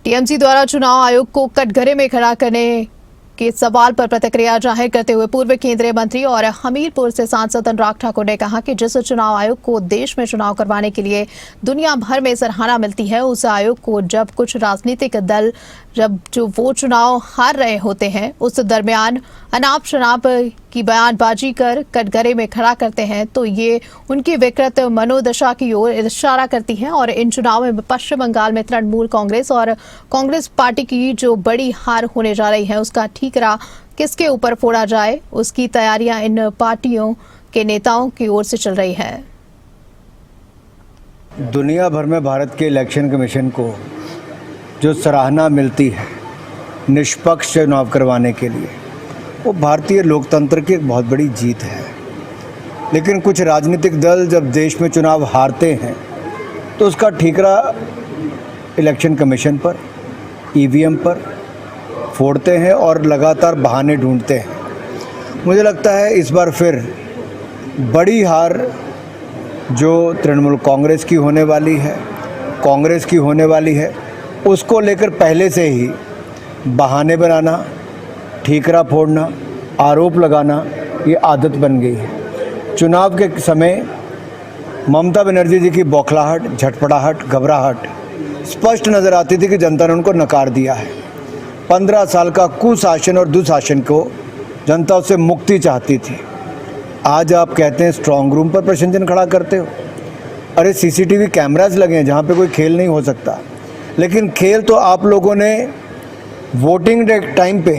TMC द्वारा चुनाव आयोग को कटघरे में खड़ा करने के सवाल पर प्रतिक्रिया जाहिर करते हुए पूर्व केंद्रीय मंत्री और हमीरपुर से सांसद अनुराग ठाकुर ने कहा कि जिस चुनाव आयोग को देश में चुनाव करवाने के लिए दुनिया भर में सराहना मिलती है, उस आयोग को जब कुछ राजनीतिक दल वो चुनाव हार रहे होते हैं, उस दरमियान अनाप शनाप की बयानबाजी कर कटघरे में खड़ा करते हैं, तो ये उनकी विकृत मनोदशा की ओर इशारा करती है। और इन चुनावों में पश्चिम बंगाल में तृणमूल कांग्रेस और कांग्रेस पार्टी की जो बड़ी हार होने जा रही है, उसका ठीकरा किसके ऊपर फोड़ा जाए, उसकी तैयारियां इन पार्टियों के नेताओं की ओर से चल रही है। दुनिया भर में भारत के इलेक्शन कमीशन को जो सराहना मिलती है निष्पक्ष चुनाव करवाने के लिए, वो भारतीय लोकतंत्र की एक बहुत बड़ी जीत है। लेकिन कुछ राजनीतिक दल जब देश में चुनाव हारते हैं तो उसका ठीकरा इलेक्शन कमीशन पर, ईवीएम पर फोड़ते हैं और लगातार बहाने ढूंढते हैं। मुझे लगता है इस बार फिर बड़ी हार जो तृणमूल कांग्रेस की होने वाली है, कांग्रेस की होने वाली है, उसको लेकर पहले से ही बहाने बनाना, ठीकरा फोड़ना, आरोप लगाना, ये आदत बन गई है। चुनाव के समय ममता बनर्जी जी की बौखलाहट, झटपटाहट, घबराहट स्पष्ट नज़र आती थी कि जनता ने उनको नकार दिया है। 15 साल का कुशासन और दुशासन को जनता उससे मुक्ति चाहती थी। आज आप कहते हैं स्ट्रांग रूम पर प्रश्नचिन्ह खड़ा करते हो। अरे सीसीटीवी कैमराज लगे हैं जहाँ पे कोई खेल नहीं हो सकता, लेकिन खेल तो आप लोगों ने वोटिंग टाइम पे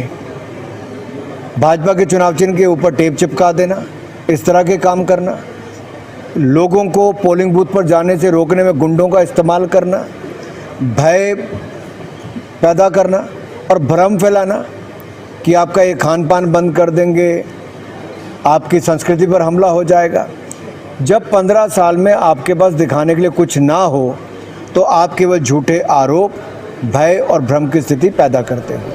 भाजपा के चुनाव चिन्ह के ऊपर टेप चिपका देना, इस तरह के काम करना, लोगों को पोलिंग बूथ पर जाने से रोकने में गुंडों का इस्तेमाल करना, भय पैदा करना और भ्रम फैलाना कि आपका ये खान पान बंद कर देंगे, आपकी संस्कृति पर हमला हो जाएगा। जब 15 साल में आपके पास दिखाने के लिए कुछ ना हो तो आप केवल झूठे आरोप, भय और भ्रम की स्थिति पैदा करते हो।